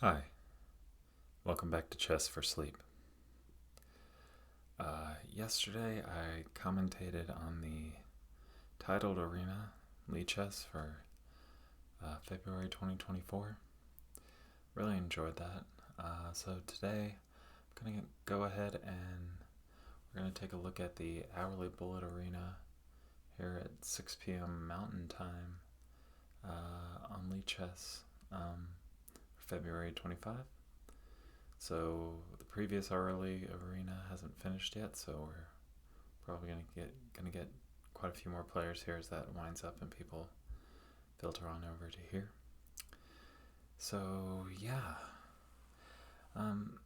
Hi, welcome back to Chess for Sleep. Yesterday I commentated on the titled arena Lichess for February 2024. Really enjoyed that. So today I'm going to go ahead and we're going to take a look at the hourly bullet arena here at 6 p.m. Mountain Time on Lichess for February 25. So the previous hourly arena hasn't finished yet, so we're probably gonna get quite a few more players here as that winds up and people filter on over to here. So yeah, I'm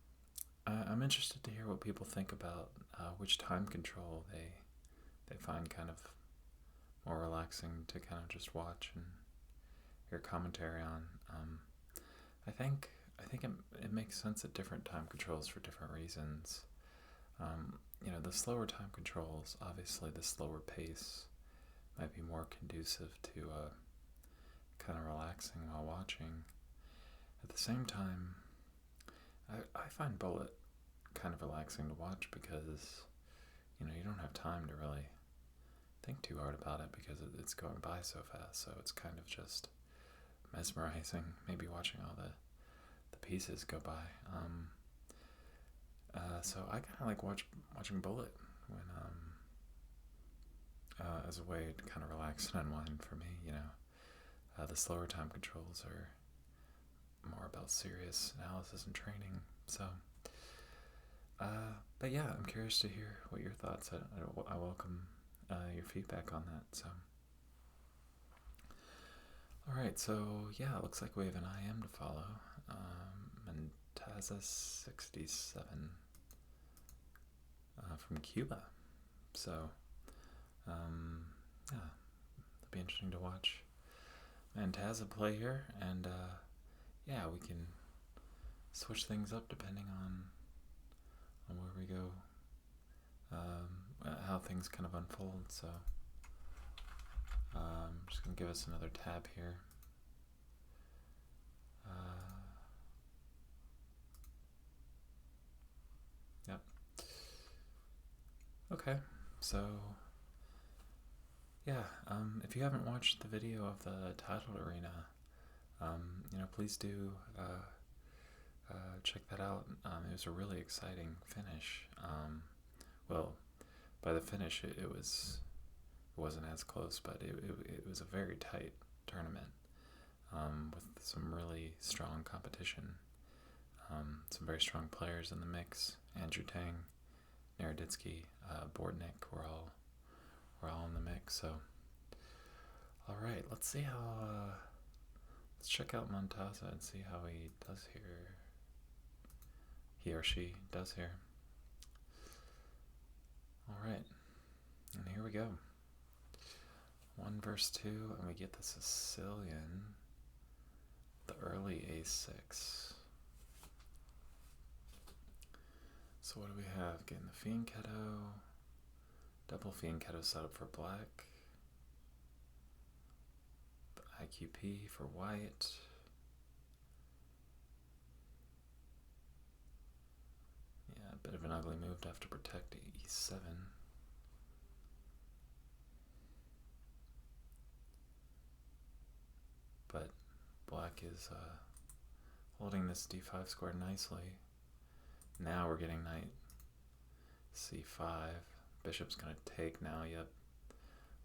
interested to hear what people think about which time control they find kind of more relaxing to kind of just watch and hear commentary on. I think it makes sense at different time controls for different reasons. The slower time controls, obviously the slower pace might be more conducive to kind of relaxing while watching. At the same time, I find bullet kind of relaxing to watch because, you don't have time to really think too hard about it because it's going by so fast, so it's kind of just mesmerizing, maybe watching all the pieces go by. So I kind of like watching Bullet when as a way to kind of relax and unwind for me. The slower time controls are more about serious analysis and training. So, but yeah, I'm curious to hear what your thoughts. I welcome your feedback on that. So, all right. So yeah, it looks like we have an IM to follow. Taza 67 from Cuba. So, yeah, it'll be interesting to watch Taza play here, and yeah, we can switch things up depending on where we go, how things kind of unfold. So, I'm just gonna give us another tab here. Yep. Okay, so yeah, if you haven't watched the video of the titled arena, please do check that out. It was a really exciting finish. Well, by the finish, it wasn't as close, but it was a very tight tournament with some really strong competition. Some very strong players in the mix. Andrew Tang, Naroditsky, Bortnik were all in the mix. So, all right, let's see how. Let's check out Montaza and see how he does here. He or she does here. All right, and here we go. 1 versus 2, and we get the Sicilian, the early a6. So what do we have? Getting the Fianchetto, double Fianchetto setup for black, the IQP for white. Yeah, a bit of an ugly move to have to protect e7. But black is holding this d5 square nicely. Now we're getting knight c5. Bishop's going to take now, yep.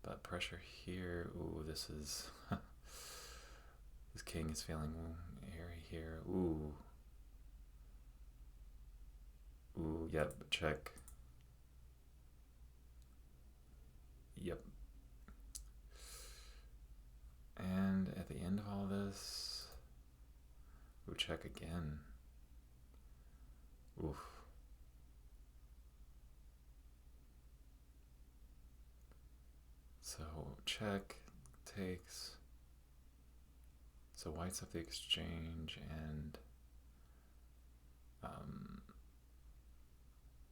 But pressure here. Ooh, this is... this king is feeling airy here. Ooh. Ooh, yep, check. Yep. And at the end of all this, ooh, check again. Oof. So check takes. So white's up the exchange, and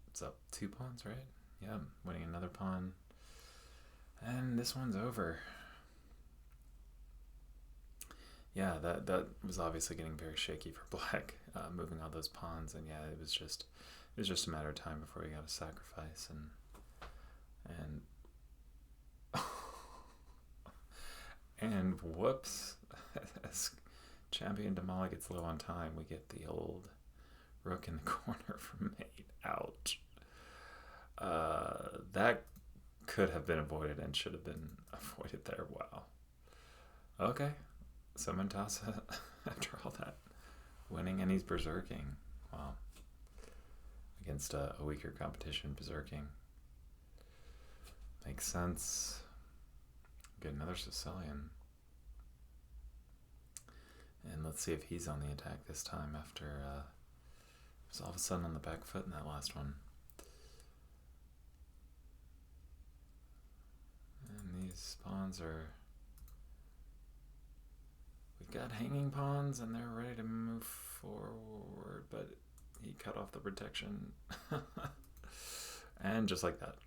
it's up 2 pawns, right? Yeah, winning another pawn. And this one's over. Yeah, that was obviously getting very shaky for black, moving all those pawns, and yeah, it was just a matter of time before he got a sacrifice, and and whoops, as champion Damala gets low on time, we get the old rook in the corner for mate. Ouch. That could have been avoided and should have been avoided there. Wow. Okay. So Montasa, after all that, winning, and he's berserking. Wow. Against a weaker competition, berserking. Makes sense. Get another Sicilian. And let's see if he's on the attack this time after he was all of a sudden on the back foot in that last one. And these pawns are... We've got hanging pawns and they're ready to move forward, but he cut off the protection. And just like that.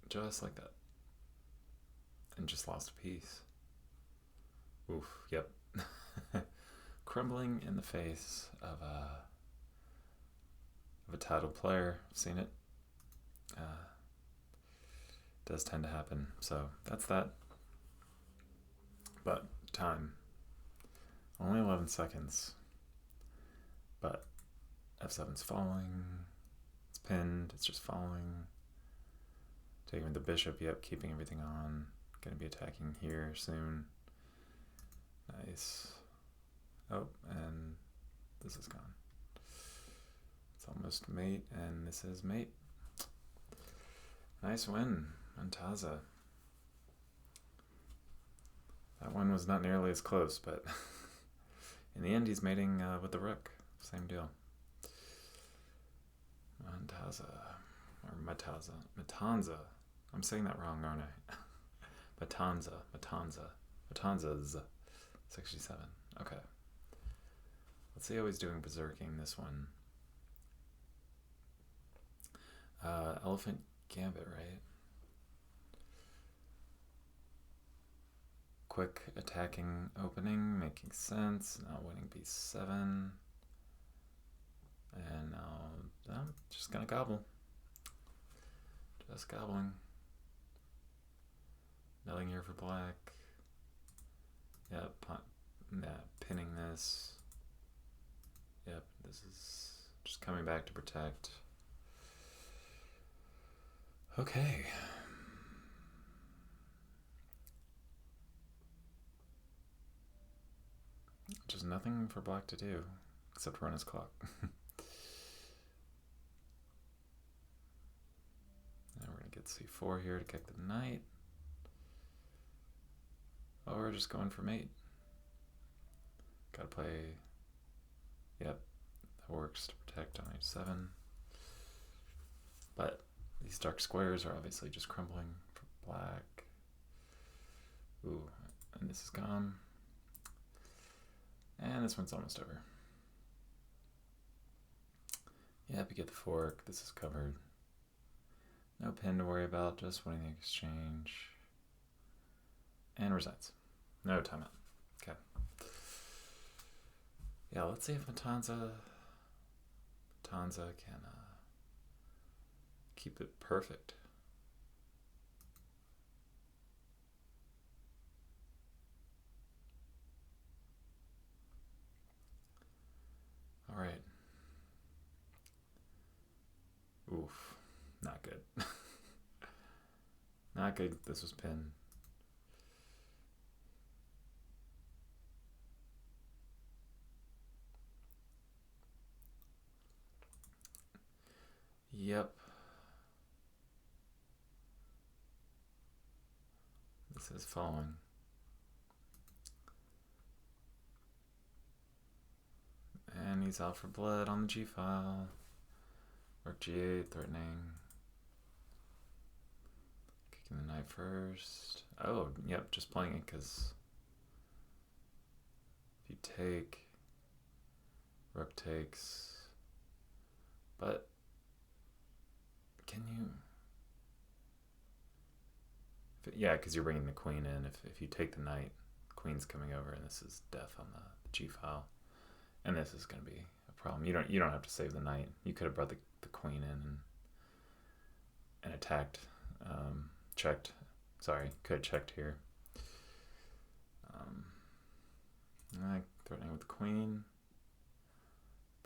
Just like that. And just lost a piece. Oof, yep. Crumbling in the face of a titled player. I've seen it. Does tend to happen. So that's that. But time. Only 11 seconds. But f7's falling. It's pinned. It's just falling. Taking with the bishop. Yep, keeping everything on. Going to be attacking here soon. Nice. Oh, and this is gone. It's almost mate, and this is mate. Nice win, Montasa. That one was not nearly as close, but in the end he's mating with the rook. Same deal. Montasa. Or Matanza. Matanza. I'm saying that wrong, aren't I? Matanza's 67. Okay. Let's see how he's doing berserking this one. Elephant Gambit, right? Quick attacking opening, making sense. Now winning b7. And now I'm just gonna gobble. Just gobbling. Nothing here for black. Yep, pinning this. Yep, this is just coming back to protect. Okay. Just nothing for black to do except run his clock. Now we're going to get c4 here to kick the knight. Oh, we're just going for mate. Gotta play... Yep, that works to protect on h7. But these dark squares are obviously just crumbling for black. Ooh, and this is gone. And this one's almost over. Yep, you get the fork. This is covered. No pin to worry about, just winning the exchange. And resigns. No timeout. Okay. Yeah, let's see if Matanza can keep it perfect. All right. Oof. Not good. Not good. This was pinned. Yep. This is falling. And he's out for blood on the G file. Rook G8, threatening. Kicking the knight first. Oh, yep, just playing it because if you take, rook takes. But can you? Yeah, because you're bringing the queen in. If you take the knight, queen's coming over, and this is death on the G file, and this is going to be a problem. You don't have to save the knight. You could have brought the queen in and attacked, checked. Sorry, could have checked here. Threatening with the queen.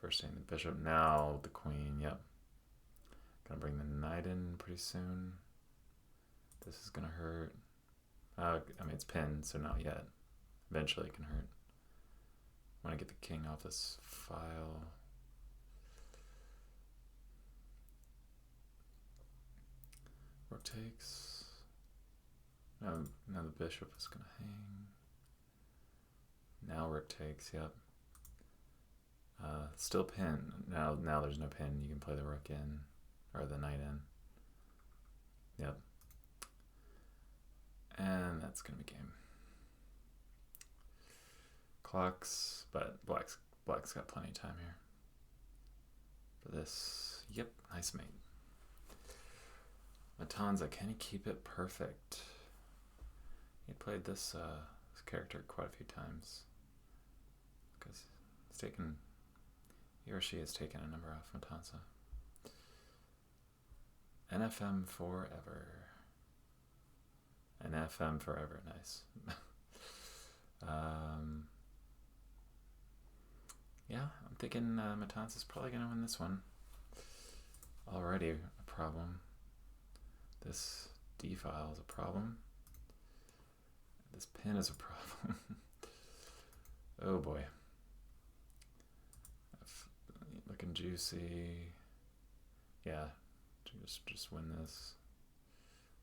Bursting the bishop. Now the queen. Yep. Gonna bring the knight in pretty soon. This is gonna hurt. I mean, it's pinned, so not yet. Eventually it can hurt. I want to get the king off this file. Rook takes. Now the bishop is gonna hang. Now rook takes, yep. Still pin. Now there's no pin. You can play the rook in, or the knight in. Yep. And that's gonna be game. Clocks, but black's got plenty of time here for this. Yep, nice mate. Matanza, can he keep it perfect? He played this character quite a few times because he or she has taken a number off Matanza. NFM forever. NFM forever, nice. Yeah, I'm thinking Matanza's probably going to win this one. Already a problem. This D file is a problem. This pin is a problem. Oh boy. Looking juicy. Yeah, just win this.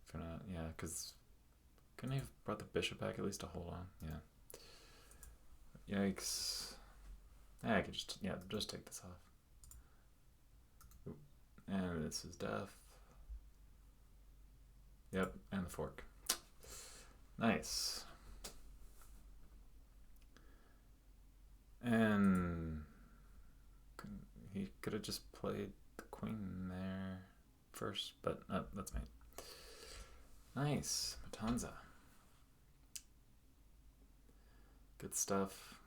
If not, yeah, because couldn't he have brought the bishop back at least to hold on? Yeah. Yikes. I could just take this off. Oop. And this is death. Yep, and the fork. Nice. And he could have just played the queen there first, but that's me. Nice. Matanza. Good stuff.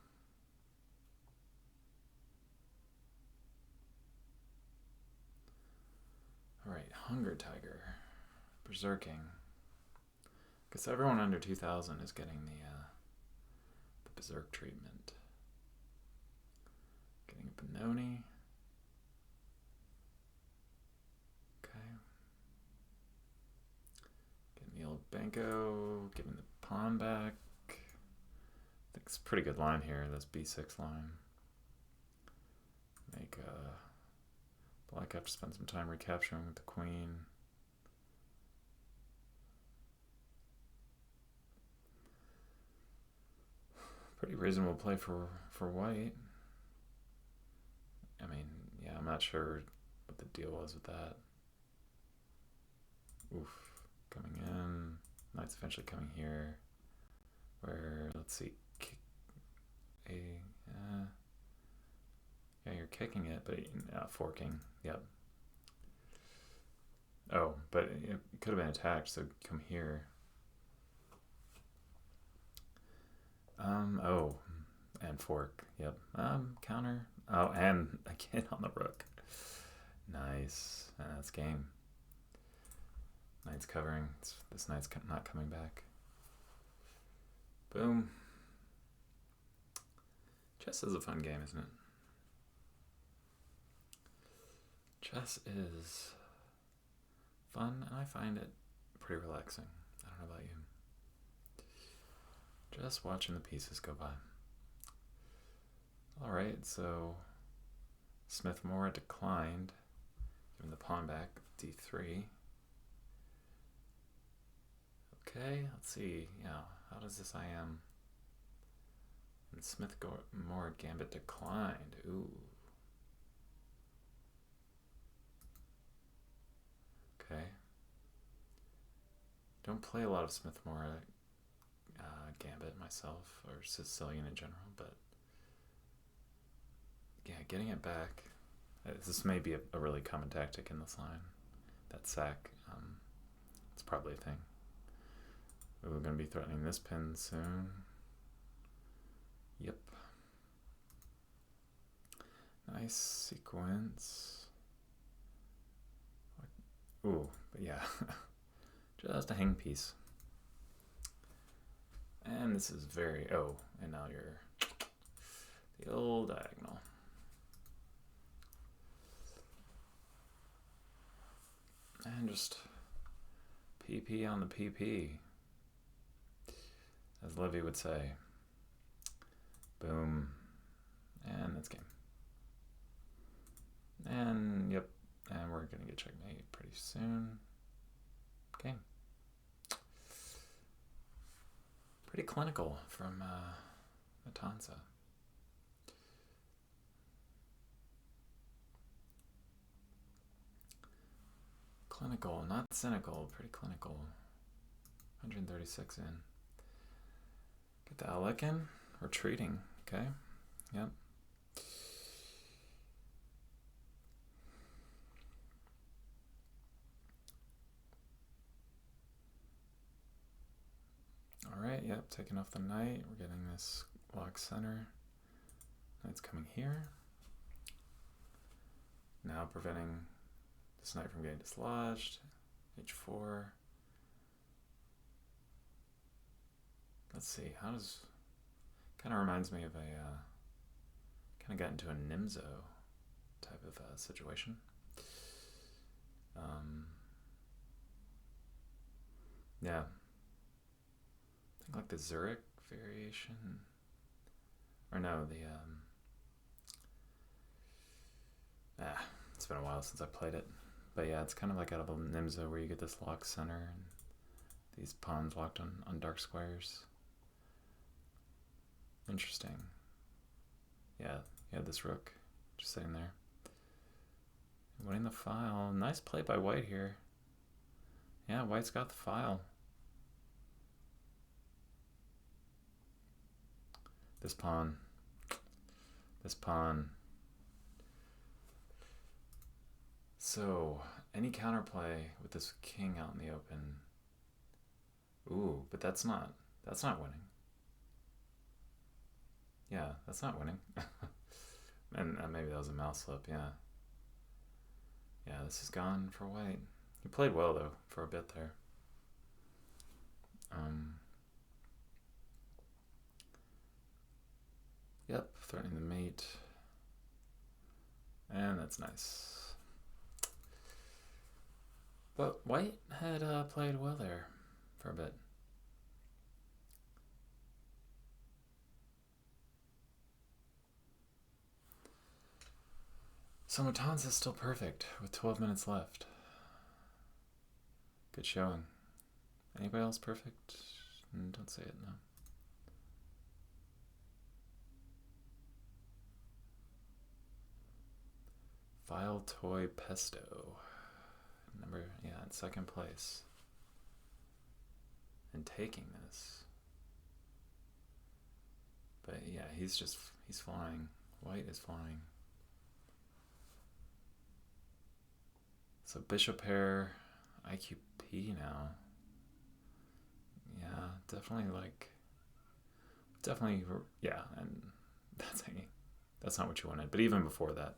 Alright, Hunger Tiger. Berserking. Guess everyone under 2,000 is getting the berserk treatment. Getting a Benoni. Okay. Getting the old Banco. Giving the pawn back. I think it's a pretty good line here, this B6 line. Make Black have to spend some time recapturing with the queen. Pretty reasonable play for white. I mean, yeah, I'm not sure what the deal was with that. Oof, coming in. Knight's eventually coming here. Where, let's see, yeah, you're kicking it, but forking. Yep. Oh, but it could have been attacked, so come here. Oh, and fork. Yep. Counter. Oh, and again on the rook. Nice. That's game. Knight's covering. This knight's not coming back. Boom. Chess is a fun game, isn't it? Chess is fun, and I find it pretty relaxing. I don't know about you. Just watching the pieces go by. Alright, so Smith-Morra declined, giving the pawn back, d3. Okay, let's see. Yeah, how does this IM? And Smith-Morra gambit declined. Ooh. Okay. Don't play a lot of Smith-Morra gambit myself, or Sicilian in general, but yeah, getting it back. This may be a really common tactic in this line. That sack, it's probably a thing. We're going to be threatening this pin soon. Yep. Nice sequence. Ooh, but yeah. Just a hang piece. And this is very... Oh, and now you're... The old diagonal. And just PP on the PP. As Livy would say. Boom. And that's game. And, yep. And we're going to get checkmate pretty soon. Game. Pretty clinical from Matanza. Clinical, not cynical, pretty clinical. 136 in. Get the Alec in. Retreating, okay. Yep. Alright, yep, taking off the knight. We're getting this lock center. Knight's coming here. Now preventing this knight from getting dislodged. H4. Let's see, how does... Kind of reminds me of a... kind of got into a Nimzo type of situation. Yeah. I think like the Zurich variation. Or no, the... it's been a while since I played it. But yeah, it's kind of like out of a Nimzo where you get this lock center and these pawns locked on dark squares. Interesting. Yeah, this rook just sitting there. Winning the file. Nice play by white here. Yeah, white's got the file. This pawn. This pawn. So, any counterplay with this king out in the open. Ooh, but that's not winning. Yeah, that's not winning. And maybe that was a mouse slip, yeah. Yeah, this is gone for white. He played well, though, for a bit there. Yep, threatening the mate. And that's nice. But white had played well there for a bit. So Matanza's still perfect with 12 minutes left. Good showing. Anybody else perfect? Don't say it, no. Vile Toy Pesto. In second place. And taking this. But yeah, he's flying. White is flying. So bishop pair, IQP now. Yeah, definitely, yeah, and that's hanging. That's not what you wanted. But even before that,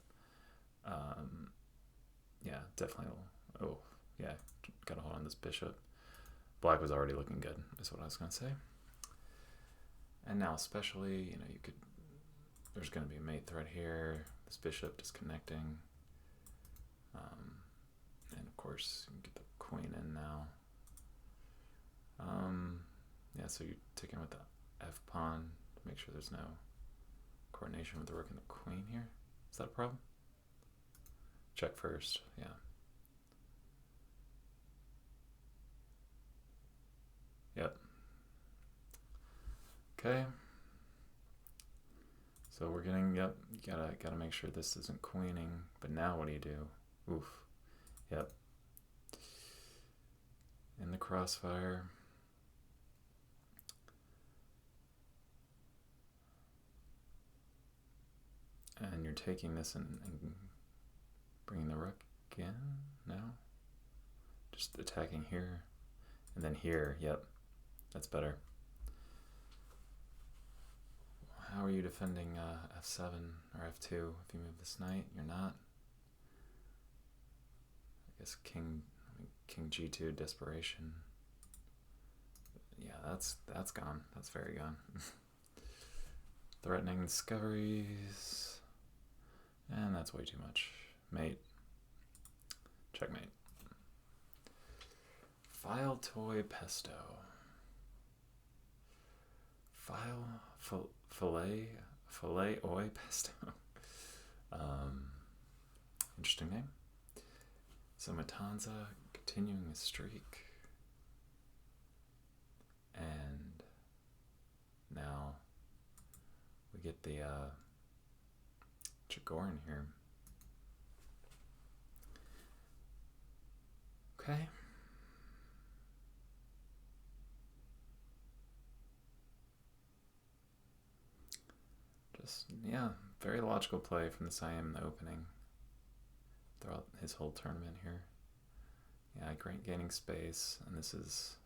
yeah, definitely. Oh, yeah, got to hold on this bishop. Black was already looking good, is what I was going to say. And now especially, there's going to be a mate threat here. This bishop disconnecting. And of course, you can get the queen in now. Yeah, so you're taking with the F pawn to make sure there's no coordination with the rook and the queen here. Is that a problem? Check first, yeah. Yep. Okay. So we're getting, yep, gotta make sure this isn't queening. But now what do you do? Oof. Yep. In the crossfire. And you're taking this and bringing the rook in? No? Just attacking here. And then here, yep. That's better. How are you defending f7 or f2? If you move this knight, you're not. I guess king g2, desperation. Yeah, that's gone. That's very gone. Threatening discoveries. And that's way too much. Mate. Checkmate. File toy pesto. Filet oi pesto. Interesting name. So Matanza continuing his streak. And now we get the Chigorin here. Okay. Just, yeah, very logical play from the Siam in the opening throughout his whole tournament here. Yeah, gaining space, and this is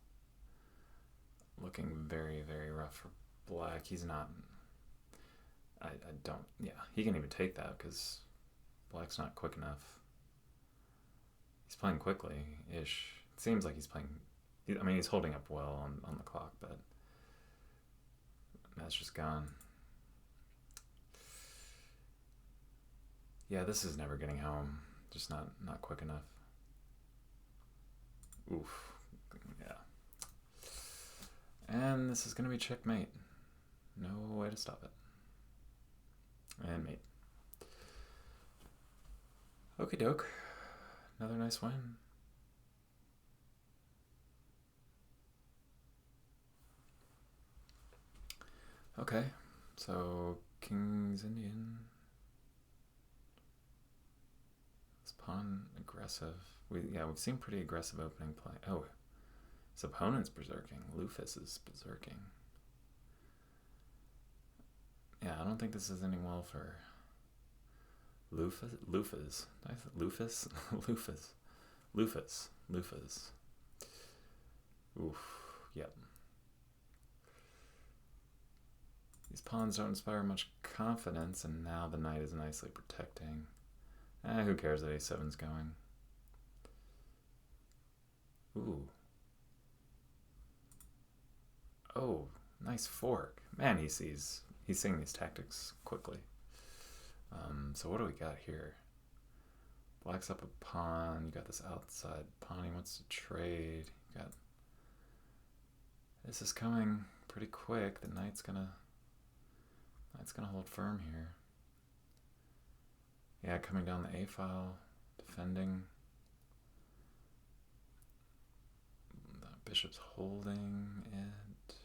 looking very, very rough for black. He's not... I don't... Yeah, he can even take that because black's not quick enough. He's playing quickly-ish. It seems like he's playing... I mean, he's holding up well on the clock, but that's just gone. Yeah, this is never getting home. Just not quick enough. Oof. Yeah. And this is going to be checkmate. No way to stop it. And mate. Okie doke. Another nice win. Okay. So, King's Indian. This pawn aggressive. We've seen pretty aggressive opening play. Oh, his opponent's berserking. Lufus is berserking. Yeah, I don't think this is ending well for Lufus. Did I say Lufus? Lufus. Oof. Yep. These pawns don't inspire much confidence, and now the knight is nicely protecting. Who cares that a7's going? Ooh. Oh, nice fork. Man, he's seeing these tactics quickly. So what do we got here? Black's up a pawn. You got this outside pawn he wants to trade. You got... This is coming pretty quick. The knight's gonna hold firm here. Yeah, coming down the A file, defending. The bishop's holding it.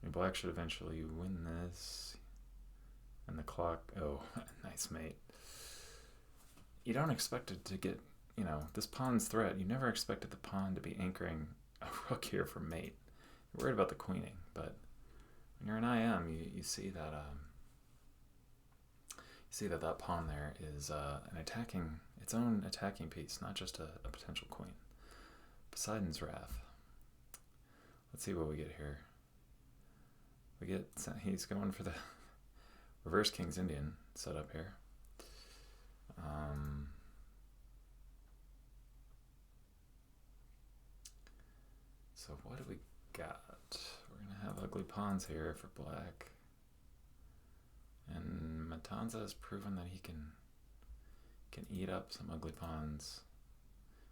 I mean, black should eventually win this. And the clock, oh, nice mate. You don't expect it to get, this pawn's threat. You never expected the pawn to be anchoring a rook here for mate. You're worried about the queening, but when you're an IM, you see that that pawn there is its own attacking piece, not just a potential queen. Poseidon's Wrath. Let's see what we get here. He's going for the reverse King's Indian setup here. So what do we got? We're going to have ugly pawns here for black. And Matanza has proven that he can eat up some ugly pawns.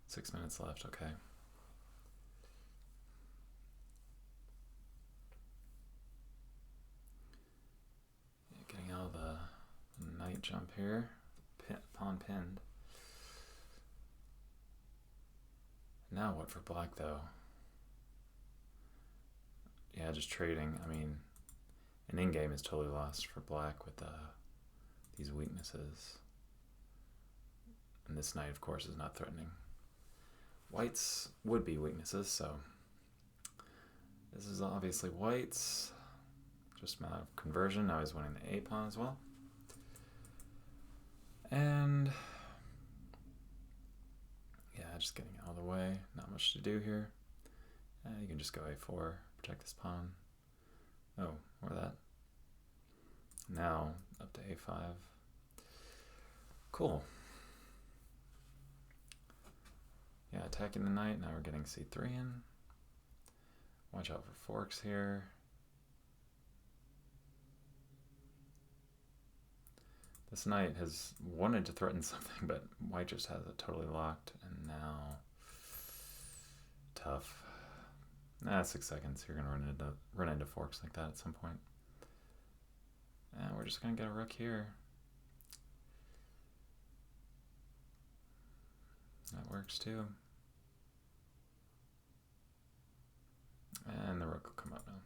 6 minutes left, okay. Getting out of the knight jump here. Pawn pinned. Now what for black though? Yeah, just trading. I mean, an in-game is totally lost for black with these weaknesses. And this knight, of course, is not threatening. White's would be weaknesses, so this is obviously white's. Just a matter of conversion. Now he's winning the A pawn as well. And yeah, just getting out of the way. Not much to do here. You can just go A4, protect this pawn. Oh, or that. Now up to a5. Cool. Yeah, attacking the knight. Now we're getting c3 in. Watch out for forks here. This knight has wanted to threaten something, but white just has it totally locked. And now, tough. 6 seconds. You're gonna run into forks like that at some point. And we're just gonna get a rook here. That works too. And the rook will come up now.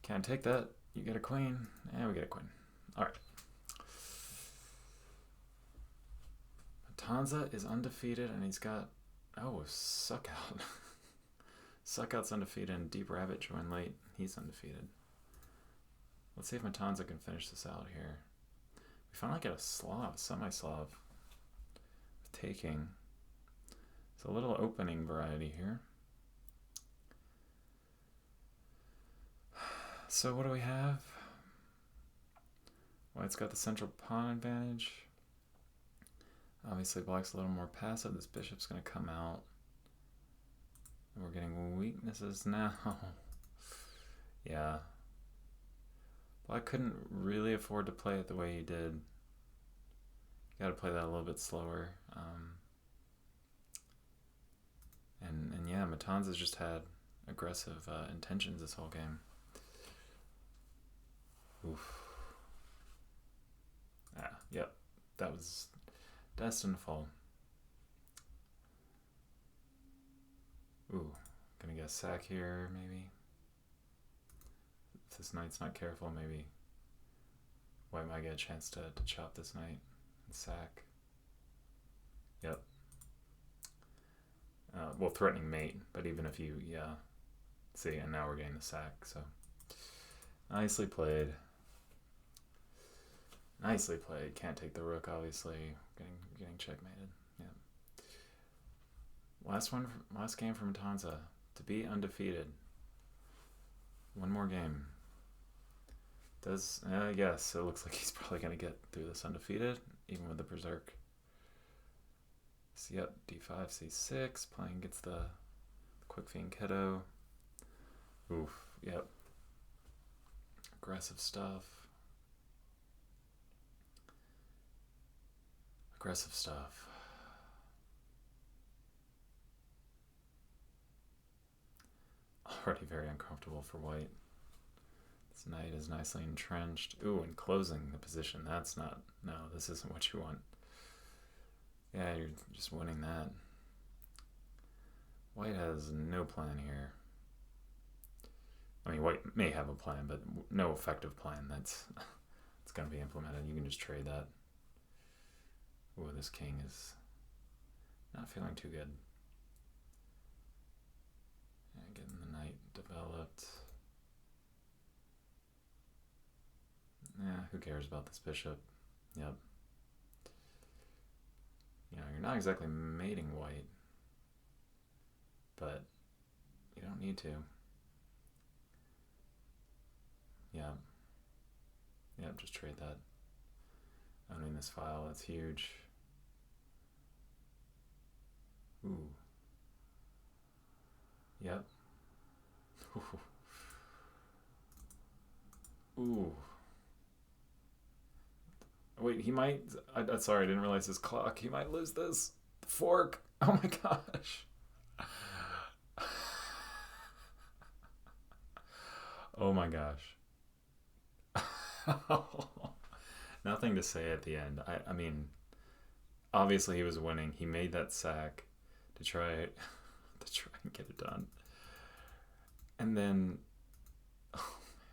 Can't take that. You get a queen. And we get a queen. Alright. Matanza is undefeated and he's got... Oh, Suck Out. Suck Out's undefeated and Deep Rabbit joined late. He's undefeated. Let's see if Matanza can finish this out here. We finally get a Slav, a semi-Slav. Taking. It's a little opening variety here. So what do we have? White's got the central pawn advantage. Obviously black's a little more passive. This bishop's going to come out. And we're getting weaknesses now. Yeah. Black couldn't really afford to play it the way he did. You got to play that a little bit slower. And yeah, Matanza's just had aggressive intentions this whole game. Oof. Yep. That was destined to fall. Ooh, gonna get a sack here, maybe. If this knight's not careful, maybe white might get a chance to chop this knight and sack. Yep. Well, threatening mate, but even if you, yeah. See, and now we're getting the sack, so. Nicely played. Nicely played. Can't take the rook, obviously. Getting checkmated. Yeah. Last game for Matanza. To be undefeated. One more game. Yes, it looks like he's probably going to get through this undefeated, even with the Berserk. So, yep, d5, c6, playing gets the quick fiend kiddo. Oof, yep. Aggressive stuff. Aggressive stuff. Already very uncomfortable for white. This knight is nicely entrenched. Ooh, and closing the position. That's not... No, this isn't what you want. Yeah, you're just winning that. White has no plan here. I mean, white may have a plan, but no effective plan. It's going to be implemented. You can just trade that. Ooh, this king is not feeling too good. Yeah, getting the knight developed. Yeah, who cares about this bishop? Yep. You know, you're not exactly mating white, but you don't need to. Yeah. Yep, just trade that. Owning this file, that's huge. Ooh. Yep. Ooh. Wait, he might... sorry, I didn't realize his clock. He might lose this. Fork. Oh my gosh. Oh my gosh. Nothing to say at the end. I mean, obviously he was winning. He made that sack to try and get it done. And then... Oh man.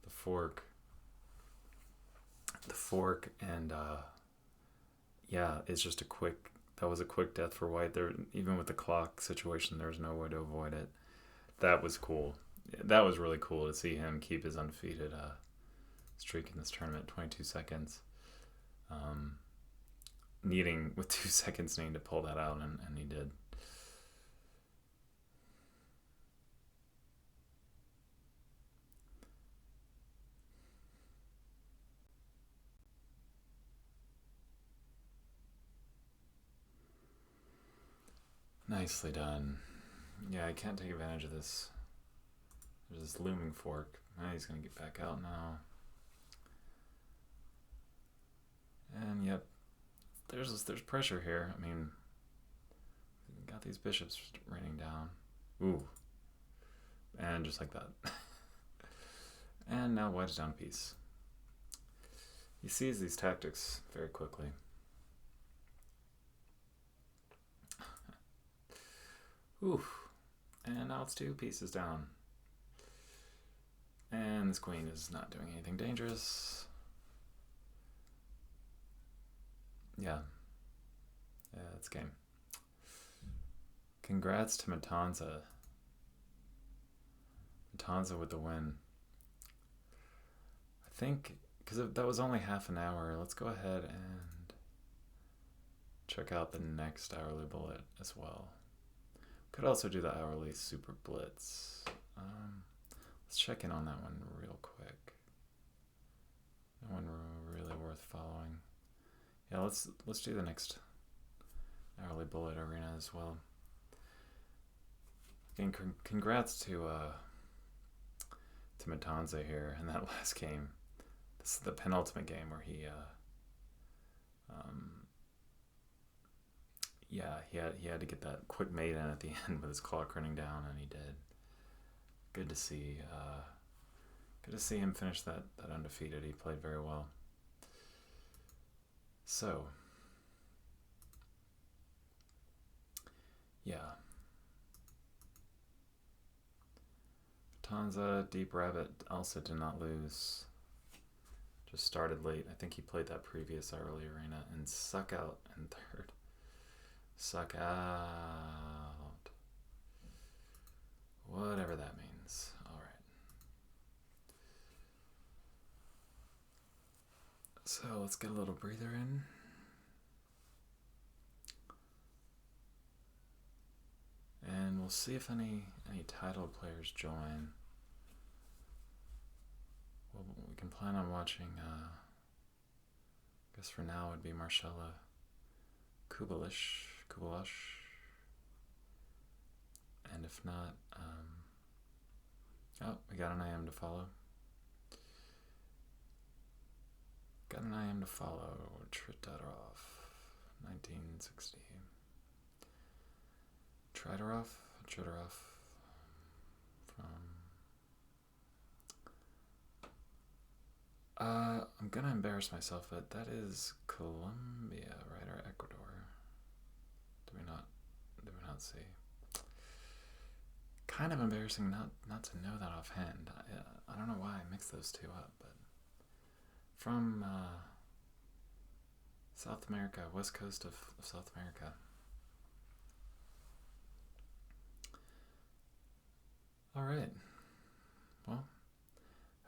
The fork. The fork and yeah, it's just that was a quick death for white. There, even with the clock situation, there was no way to avoid it. That was cool. That was really cool to see him keep his undefeated streak in this tournament. 22 seconds. With 2 seconds needing to pull that out, and he did. Nicely done. Yeah, I can't take advantage of this. There's this looming fork. He's going to get back out now. And yep, there's pressure here. I mean, got these bishops raining down. Ooh. And just like that. And now white is down a piece. He sees these tactics very quickly. Ooh. And now it's 2 pieces down. And this queen is not doing anything dangerous. Yeah. Yeah, it's game. Congrats to Matanza. Matanza with the win. I think, because that was only half an hour, let's go ahead and check out the next hourly bullet as well. Could also do the hourly super blitz. Let's check in on that one real quick. That one really worth following. Yeah, let's do the next hourly bullet arena as well. Again, congrats to Matanza here in that last game. This is the penultimate game where he he had to get that quick mate in at the end with his clock running down, and he did. Good to see. Good to see him finish that undefeated. He played very well. So, yeah. Matanza, Deep Rabbit also did not lose. Just started late. I think he played that previous early arena, and Suck Out in third. Suck out. Whatever that means. Alright. So let's get a little breather in. And we'll see if any titled players join. Well, we can plan on watching, I guess for now it would be Marcella Kubalish. And if not, oh, we got an IM to follow. Tritarov, 1960. Tritarov from... I'm gonna embarrass myself, but that is Colombia, right, or Ecuador? Do we not see? Kind of embarrassing not to know that offhand. I don't know why I mixed those two up, but from South America, west coast of South America. All right. Well,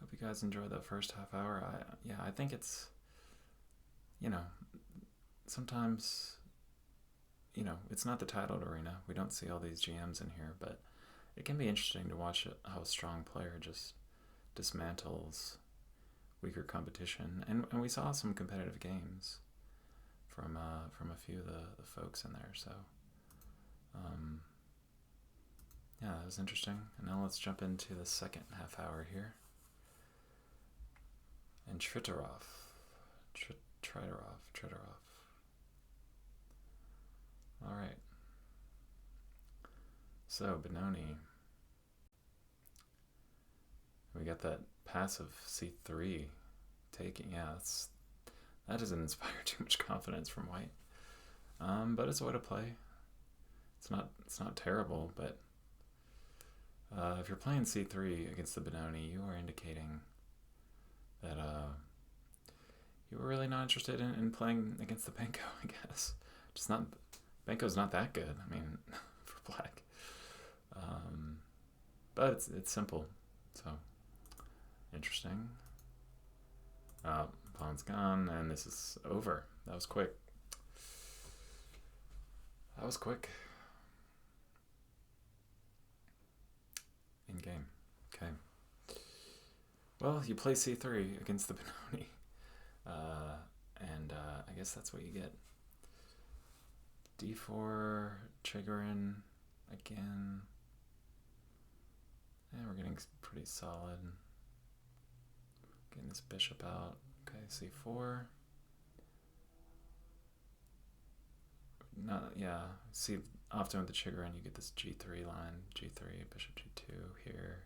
hope you guys enjoyed that first half hour. I think it's, sometimes, it's not the titled arena. We don't see all these GMs in here, but it can be interesting to watch how a strong player just dismantles weaker competition. And we saw some competitive games from a few of the folks in there. So, yeah, that was interesting. And now let's jump into the second half hour here. And Tritarov. All right. So, Benoni. We got that passive C3 taking. Yeah, that doesn't inspire too much confidence from white. But it's a way to play. It's not terrible, but if you're playing C3 against the Benoni, you are indicating that you were really not interested in playing against the Benko, I guess. Benko's not that good, I mean, for black. But it's simple, so interesting. Pawn's gone, and this is over. That was quick. In game. Okay. Well, you play C3 against the Benoni. And I guess that's what you get. d4, triggering again. And we're getting pretty solid. Getting this bishop out. Okay, c4. Not, yeah, see, often with the triggering you get this g3 line. g3, bishop g2 here.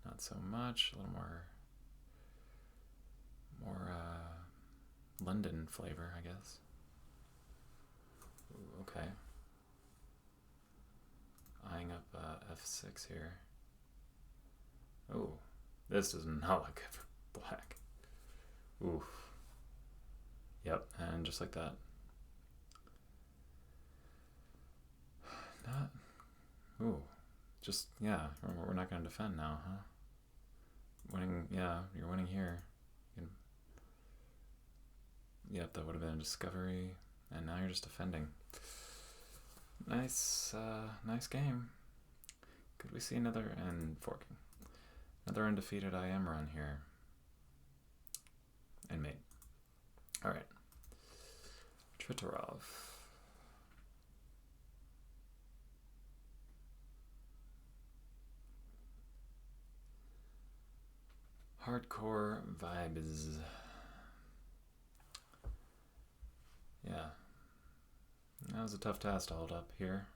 Not so much. A little more London flavor, I guess. Ooh, okay. Eyeing up f6 here. Oh, this does not look good for black. Oof. Yep, and just like that. Not. Ooh. Just, yeah, we're not going to defend now, huh? Winning, yeah, you're winning here. Yep, that would have been a discovery, and now you're just defending. Nice, nice game. Could we see another, and forking. Another undefeated IM run here. And mate. Alright. Tritarov. Hardcore vibes. Yeah. That was a tough task to hold up here.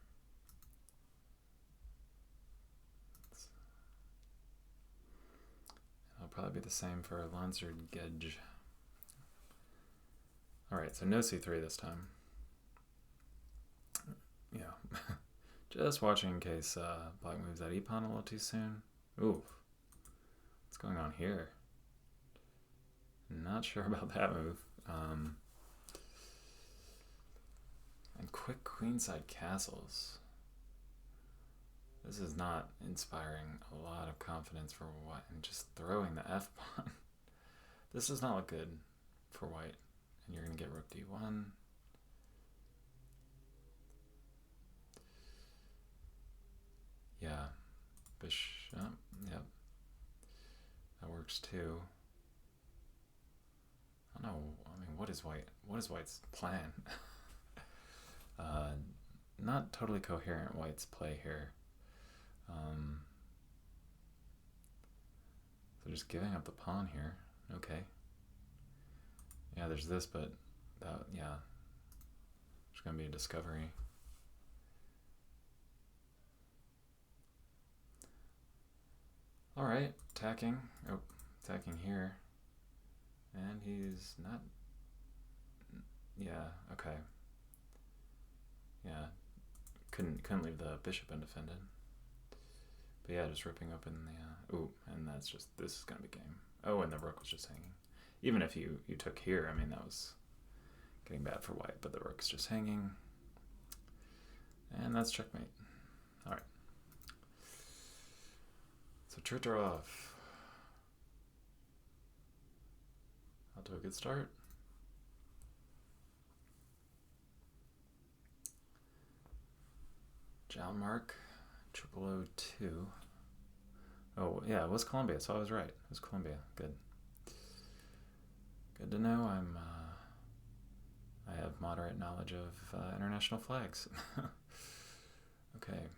It'll probably be the same for Lancer Gedge. Alright, so no c3 this time. Yeah. Just watching in case black moves that e-pawn a little too soon. Ooh. What's going on here? Not sure about that move. And quick queenside castles. This is not inspiring a lot of confidence for white. And just throwing the f-pawn. This does not look good for white. And you're going to get rook d1. Yeah. Bishop. Yep. That works too. I don't know. I mean, what is white's plan? Not totally coherent white's play here. So just giving up the pawn here. Okay. Yeah, there's this, but that, yeah. There's gonna be a discovery. Alright, attacking. Oh, attacking here. And he's not... Yeah, okay. Yeah, couldn't leave the bishop undefended. But yeah, just ripping open the... ooh, and that's just... This is gonna be game. Oh, and the rook was just hanging. Even if you took here, I mean, that was getting bad for white, but the rook's just hanging. And that's checkmate. Alright. So Tritarov. Out to a good start. Jalmark, 0002. Oh, yeah, it was Colombia, so I was right. It was Colombia. Good. Good to know I have moderate knowledge of international flags. Okay.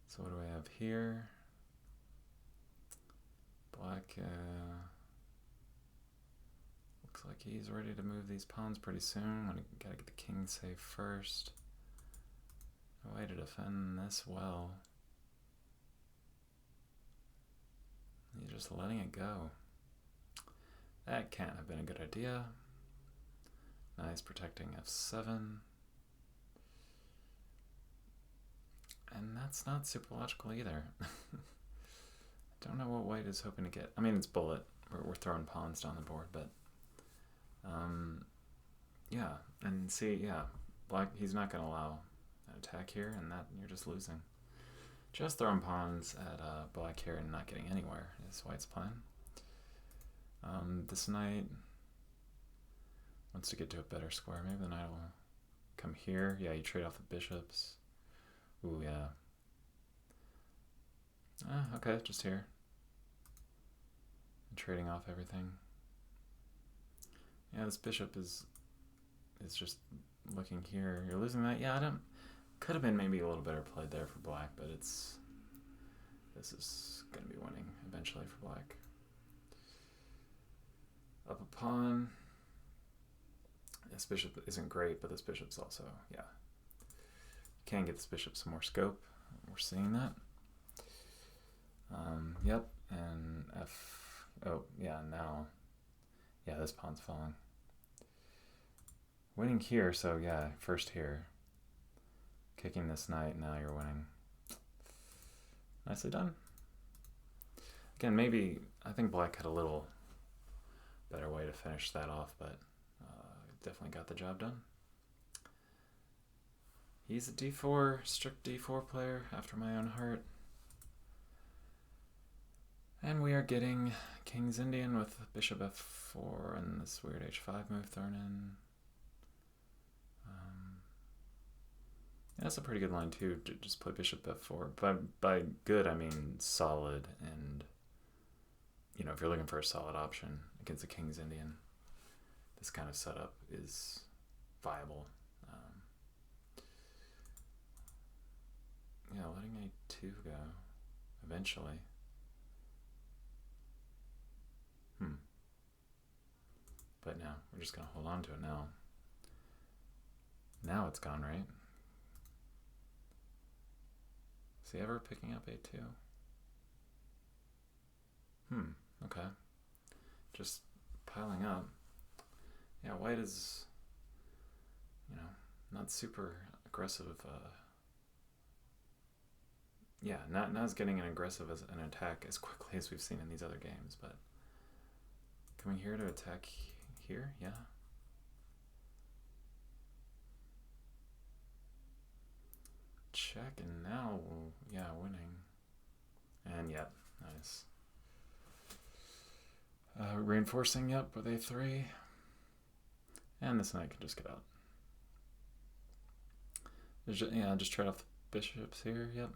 So what do we have here? Black looks like he's ready to move these pawns pretty soon. Gotta get the king safe first. No way to defend this well. He's just letting it go. That can't have been a good idea. Nice protecting f7. And that's not super logical either. Don't know what white is hoping to get. I mean, it's bullet. We're throwing pawns down the board, but yeah. And see, yeah, black, he's not going to allow an attack here, and that you're just losing. Just throwing pawns at black here and not getting anywhere is white's plan. This knight wants to get to a better square. Maybe the knight will come here. Yeah, you trade off the bishops. Ooh, yeah. Okay, just here. Trading off everything. Yeah, this bishop is is just looking here. You're losing that. Yeah, I don't. Could have been maybe a little better played there for black, but this is going to be winning eventually for black. Up a pawn. This bishop isn't great, but this bishop's also, yeah. Can get this bishop some more scope. We're seeing that. Yep, and F. Oh, yeah, now. Yeah, this pawn's falling. Winning here, so yeah, first here. Kicking this knight, now you're winning. Nicely done. Again, maybe, I think black had a little better way to finish that off, but definitely got the job done. He's a d4, strict d4 player, after my own heart. And we are getting King's Indian with bishop f4 and this weird h5 move thrown in. That's a pretty good line too, to just play bishop f4. By good, I mean solid, and you know, if you're looking for a solid option against a King's Indian, this kind of setup is viable. Yeah, letting a2 go eventually. But now we're just gonna hold on to it now. Now it's gone, right? Is he ever picking up a2? Okay. Just piling up. Yeah, white is, you know, not super aggressive. Yeah, not as getting an aggressive as an attack as quickly as we've seen in these other games, but coming here to attack here, yeah. Check, and now, yeah, winning. And yep, nice. Reinforcing, yep, with a3. And this knight can just get out. Just trade off the bishops here, yep.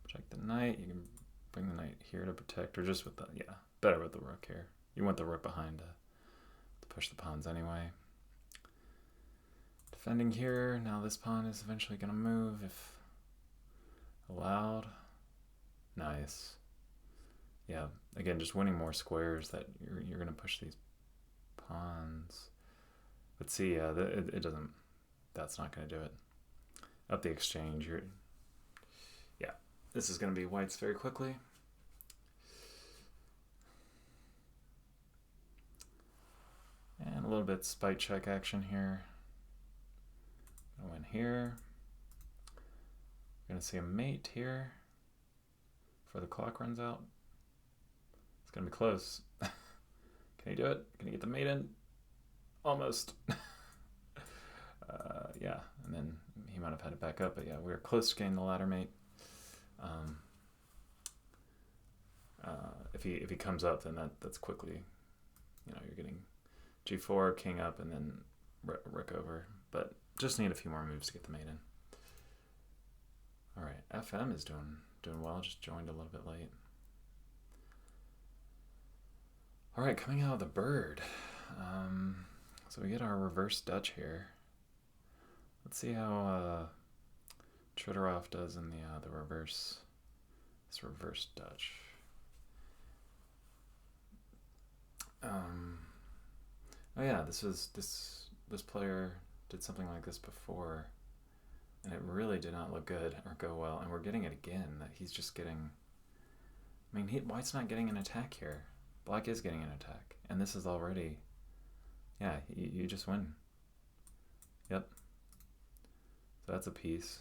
Protect the knight. You can bring the knight here to protect, or just with the, yeah, better with the rook here. You want the rook behind to push the pawns anyway. Defending here, now this pawn is eventually going to move if allowed. Nice. Yeah, again, just winning more squares that you're going to push these pawns. But see, yeah, it doesn't, that's not going to do it. Up the exchange, yeah, this is going to be white's very quickly. And a little bit spite check action here. Gonna win here. We're gonna see a mate here before the clock runs out. It's gonna be close. Can he do it? Can he get the mate in? Almost. Yeah, and then he might have had to back up, but yeah, we were close to getting the ladder mate. If he comes up, then that's quickly, you know, you're getting g4, king up, and then rook over. But just need a few more moves to get the mate in. All right, FM is doing well. Just joined a little bit late. All right, coming out of the bird. So we get our reverse Dutch here. Let's see how Trudorov does in the reverse. This reverse Dutch. Oh yeah, this player did something like this before, and it really did not look good or go well. And we're getting it again. That he's just getting. I mean, white's not getting an attack here. Black is getting an attack, and this is already. Yeah, you just win. Yep. So that's a piece.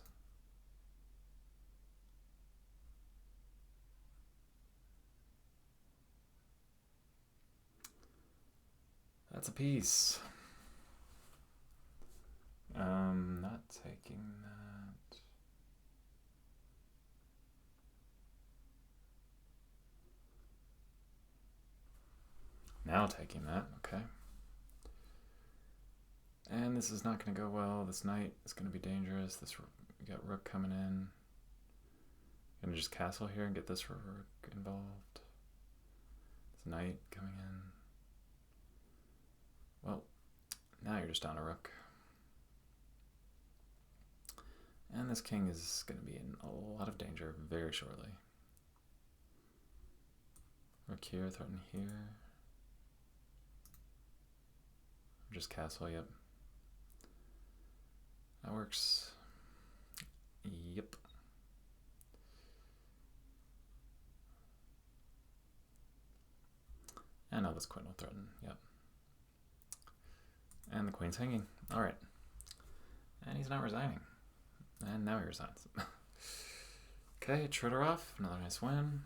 That's a piece. Not taking that. Now taking that, okay. And this is not going to go well. This knight is going to be dangerous. We got rook coming in. Gonna just castle here and get this rook involved. This knight coming in. Well, Now you're just down a rook. And this king is going to be in a lot of danger very shortly. Rook here, threaten here. Just castle, yep. That works. Yep. And now this queen will threaten, yep. And the queen's hanging. Alright. And he's not resigning. And now he resigns. Okay, Trudorov, another nice win.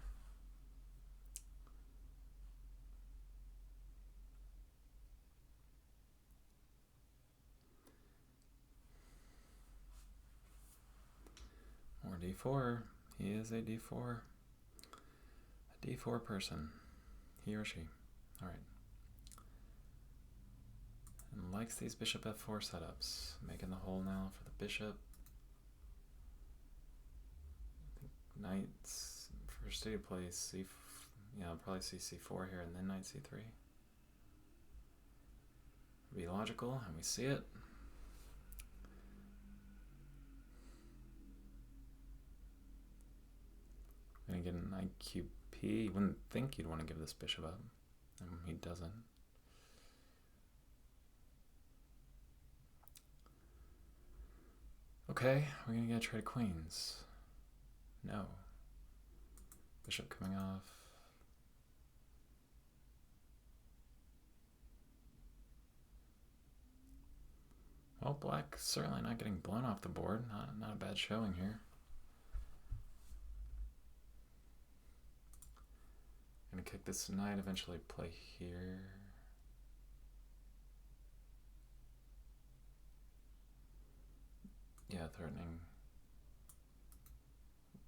More d4. He is a d4. A d4 person. He or she. Alright. And likes these bishop f4 setups. Making the hole now for the bishop. I think knights first to play c. Yeah, I'll probably see c4 here and then knight c3. Be logical, and we see it. Gonna get an IQP. You wouldn't think you'd want to give this bishop up. He doesn't. Okay, we're gonna get a trade queens. No. Bishop coming off. Well, black certainly not getting blown off the board. Not a bad showing here. Gonna kick this knight, eventually play here. Yeah, threatening.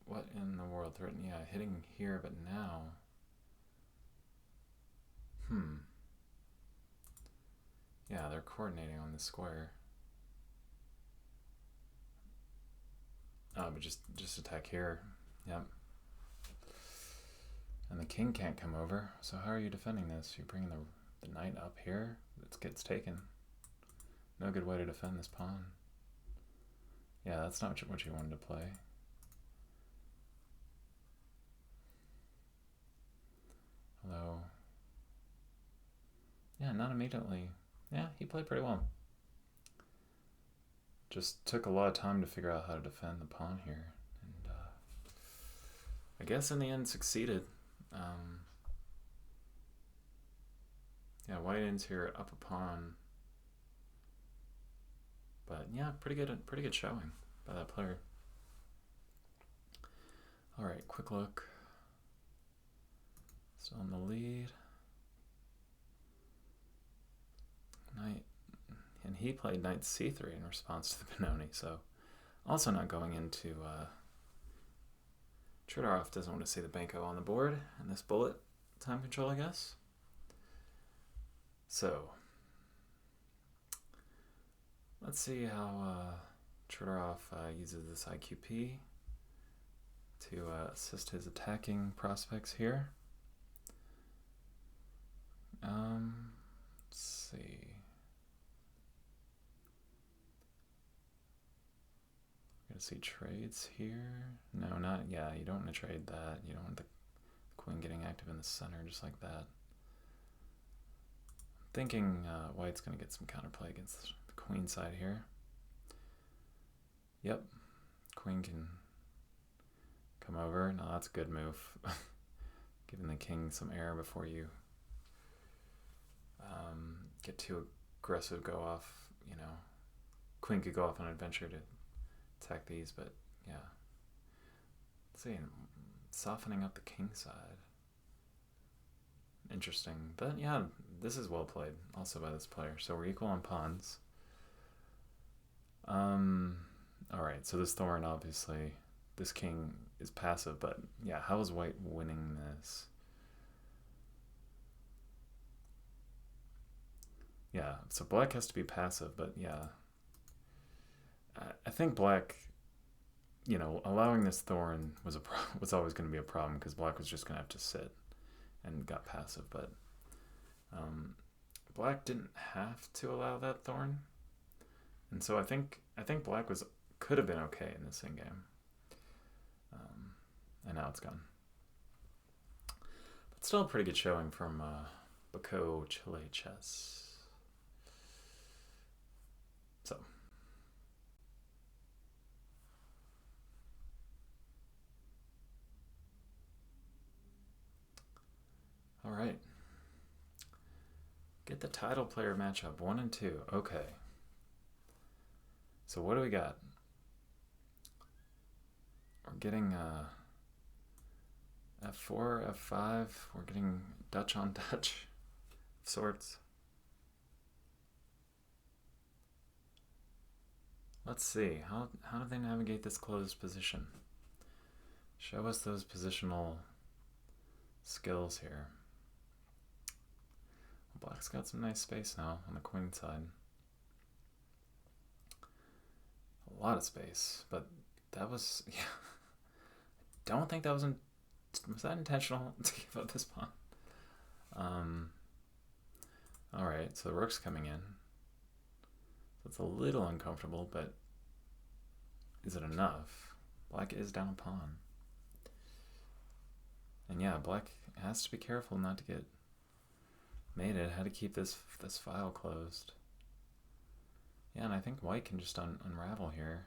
What in the world? Threatening, yeah, hitting here, but now. Yeah, they're coordinating on this square. Oh, but just attack here. Yep. And the king can't come over, so how are you defending this? You're bringing the knight up here? It gets taken. No good way to defend this pawn. Yeah, that's not what you wanted to play. Although, yeah, not immediately. Yeah, he played pretty well. Just took a lot of time to figure out how to defend the pawn here. And I guess in the end succeeded. Yeah, white ends here up a pawn. But yeah, pretty good showing by that player. All right, quick look. Still in the lead. Knight, and he played knight c3 in response to the Benoni, so also not going into Trudorov doesn't want to see the Banco on the board and this bullet time control, I guess. So let's see how Trudorov uses this IQP to assist his attacking prospects here. Let's see. Gonna see trades here. No, not, yeah, you don't want to trade that. You don't want the queen getting active in the center just like that. I'm thinking white's gonna get some counterplay against the queen side here. Yep, queen can come over. No, that's a good move. Giving the king some air before you get too aggressive, go off, you know. Queen could go off on an adventure to attack these, but yeah. Let's see, softening up the king side. Interesting, but yeah, this is well played also by this player. So we're equal on pawns. Alright, so this thorn, obviously, this king is passive, but yeah, how is white winning this? Yeah, so black has to be passive, but yeah. I think black, you know, allowing this thorn was always going to be a problem because black was just going to have to sit and got passive, but black didn't have to allow that thorn, and so I think black could have been okay in this endgame, and now it's gone. But still a pretty good showing from Baco Chile Chess. So. All right. Get the title player matchup 1 and 2. Okay. So what do we got? We're getting F4, F5. We're getting Dutch on Dutch of sorts. Let's see. How do they navigate this closed position? Show us those positional skills here. Black's got some nice space now on the queen side. A lot of space, but that was, yeah. I don't think that was that intentional to give up this pawn? Alright, so the rook's coming in. So it's a little uncomfortable, but is it enough? Black is down a pawn. And yeah, black has to be careful not to get mated. How to keep this file closed. Yeah, and I think white can just unravel here.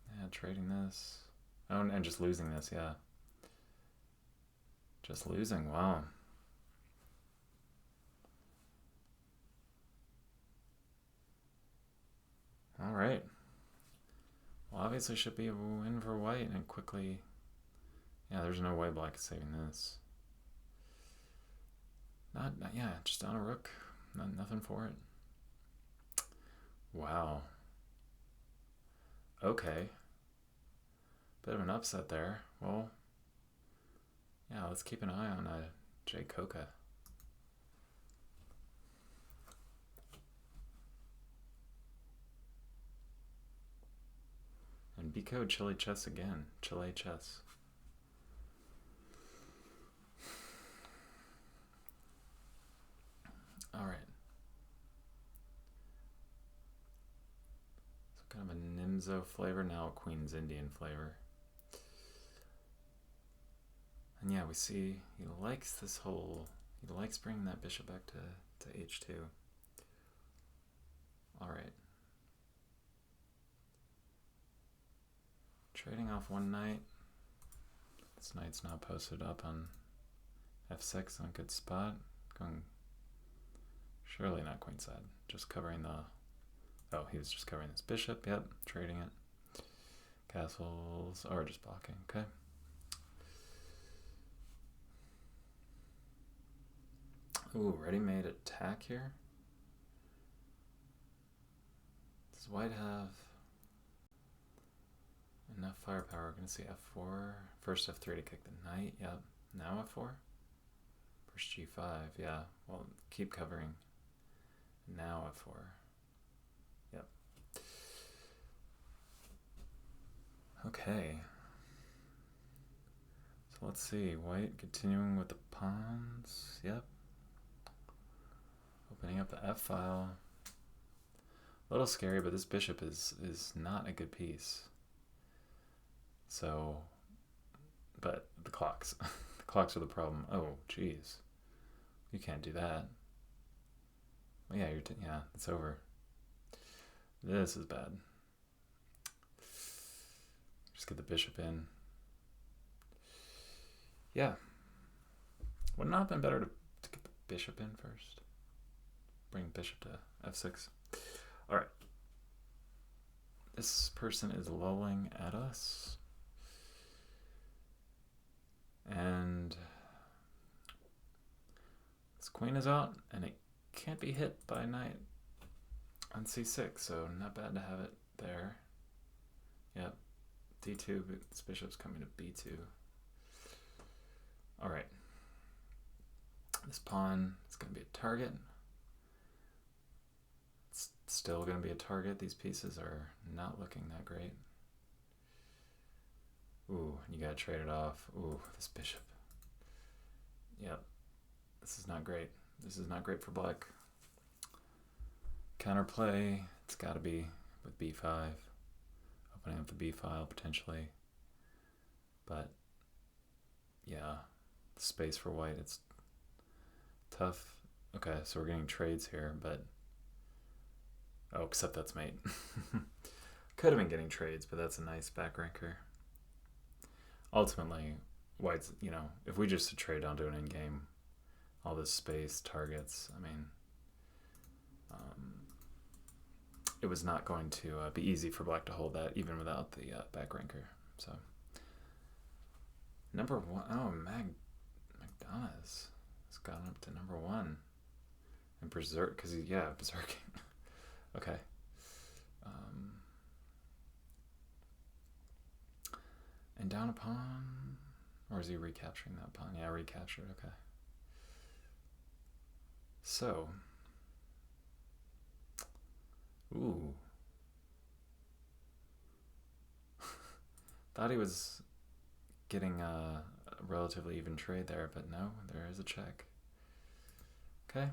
Yeah, trading this. Oh, and just losing this, yeah. Just losing, wow. Alright. Well, obviously should be a win for white, and quickly... Yeah, there's no way black is saving this. Yeah, just down a rook. Nothing for it. Wow. Okay. Bit of an upset there. Well, yeah, let's keep an eye on Jay Coca. And Biko Chile Chess again. Chile Chess. Alright. So kind of a Nimzo flavor, now a Queen's Indian flavor. And yeah, we see he likes this whole... He likes bringing that bishop back to h2. Alright. Trading off one knight. This knight's now posted up on f6 in a good spot. Going... Surely not queenside. Just covering the... Oh, he was just covering this bishop. Yep, trading it. Castles, or just blocking. Okay. Ooh, ready-made attack here. Does white have enough firepower? We're going to see f4. First f3 to kick the knight. Yep. Now f4. First g5. Yeah. Well, keep covering. Now f4. Yep. Okay. So let's see. White continuing with the pawns. Yep. Opening up the f-file. A little scary, but this bishop is not a good piece. So, but the clocks. The clocks are the problem. Oh, geez. You can't do that. Well, yeah, yeah, it's over. This is bad. Just get the bishop in. Yeah. Would it not have been better to get the bishop in first? Bring bishop to f6. Alright. This person is lolling at us. And this queen is out, and it can't be hit by knight on c6, so not bad to have it there. Yep. d2, but this bishop's coming to b2. Alright. This pawn is going to be a target. It's still going to be a target. These pieces are not looking that great. Ooh, you got to trade it off. Ooh, this bishop. Yep. This is not great. This is not great for black. Counterplay, it's got to be with b5. Opening up the b file potentially. But yeah, space for white, it's tough. Okay, so we're getting trades here, but oh, except that's mate. Could have been getting trades, but that's a nice back ranker. Ultimately, white's, if we just trade onto an endgame, all this space, targets, I mean, it was not going to be easy for black to hold that, even without the back ranker. So, number one, oh, McDonough's has gone up to number one. And berserk, because berserking. Okay. And down a pawn, or is he recapturing that pawn? Yeah, recaptured, okay. So, ooh. Thought he was getting a relatively even trade there, but no, there is a check. Okay.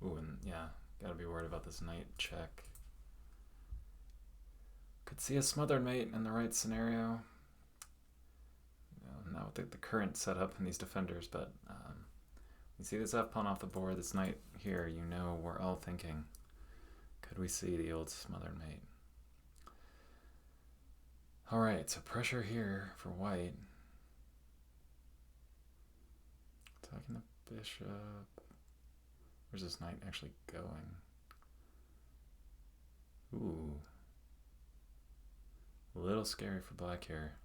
Ooh, and yeah, gotta be worried about this knight check. Could see a smothered mate in the right scenario. Not with the current setup in these defenders, but you see this f pawn off the board, this knight here, we're all thinking, could we see the old smothered mate? Alright, so pressure here for white. Attacking the bishop. Where's this knight actually going? Ooh. A little scary for black here.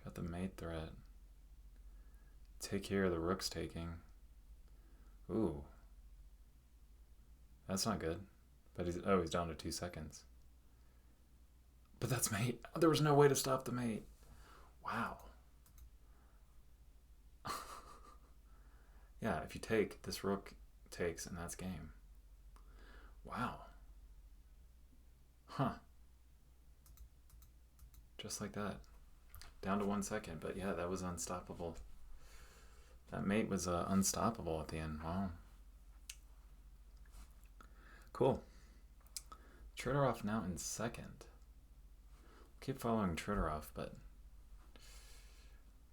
Got the mate threat. Take here, the rook's taking. Ooh. That's not good. But he's down to 2 seconds. But that's mate. There was no way to stop the mate. Wow. Yeah, if you take, this rook takes, and that's game. Wow. Huh. Just like that. Down to 1 second, but yeah, that was unstoppable. That mate was unstoppable at the end. Wow. Cool. Trudorov now in second. Keep following Trudorov, but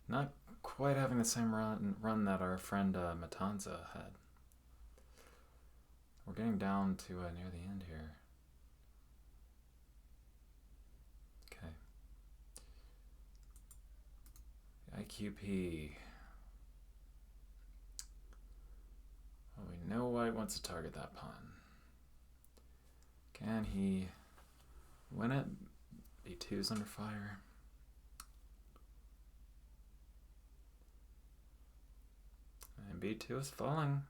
not quite having the same run that our friend Matanza had. We're getting down to near the end here. Okay. IQP. Well, we know white wants to target that pawn. Can he win it? B2's under fire. And B2 is falling.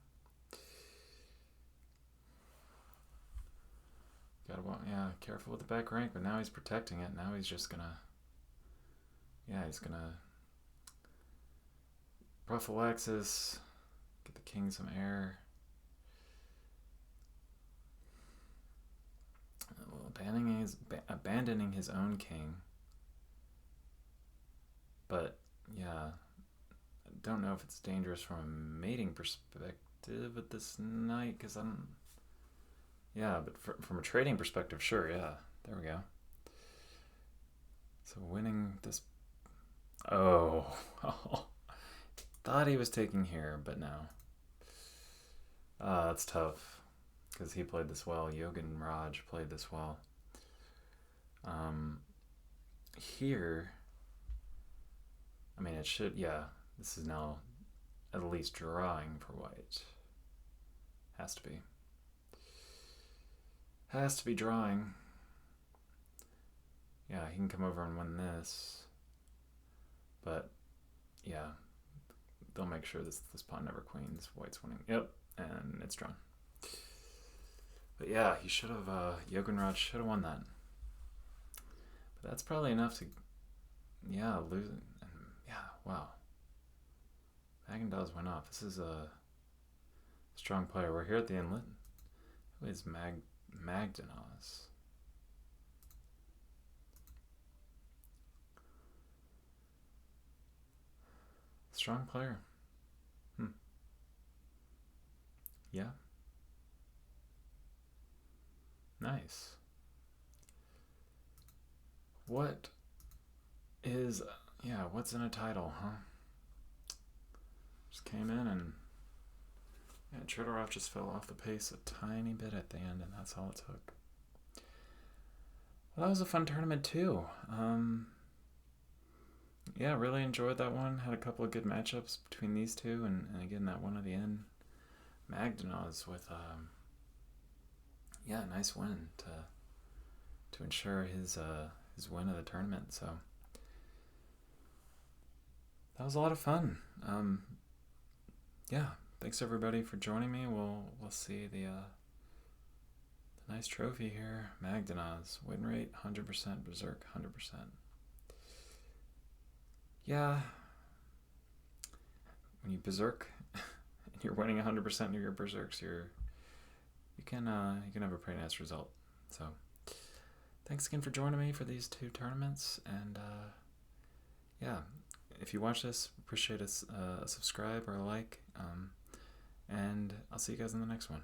Careful with the back rank, but now he's protecting it. Now he's just gonna, he's gonna prophylaxis, get the king some air. Abandoning his own king. But yeah, I don't know if it's dangerous from a mating perspective at this knight, because but from a trading perspective, sure, yeah. There we go. So winning this... Oh. Thought he was taking here, but no. That's tough, because he played this well. Yogan Raj played this well. Here... I mean, it should... Yeah, this is now at least drawing for white. Has to be. Has to be drawing. Yeah, he can come over and win this. But, yeah. They'll make sure this pawn never queens. White's winning. Yep, and it's drawn. But yeah, he should have, Yoganraj should have won that. But that's probably enough to, lose it. And, wow. Magendas went off. This is a strong player. We're here at the inlet. Who is Magdanos? Strong player. Yeah. Nice. What is, what's in a title, huh? Just came in and Trudorov just fell off the pace a tiny bit at the end, and that's all it took. Well, that was a fun tournament too. Really enjoyed that one. Had a couple of good matchups between these two, and again that one at the end, Magdanaz with nice win to ensure his win of the tournament. So that was a lot of fun. Thanks everybody for joining me. We'll see the nice trophy here. Magdanaz win rate 100%, Berserk 100%. Yeah, when you Berserk and you're winning 100% of your Berserks, you can have a pretty nice result. So thanks again for joining me for these two tournaments, and if you watch this, appreciate a subscribe or a like, and I'll see you guys in the next one.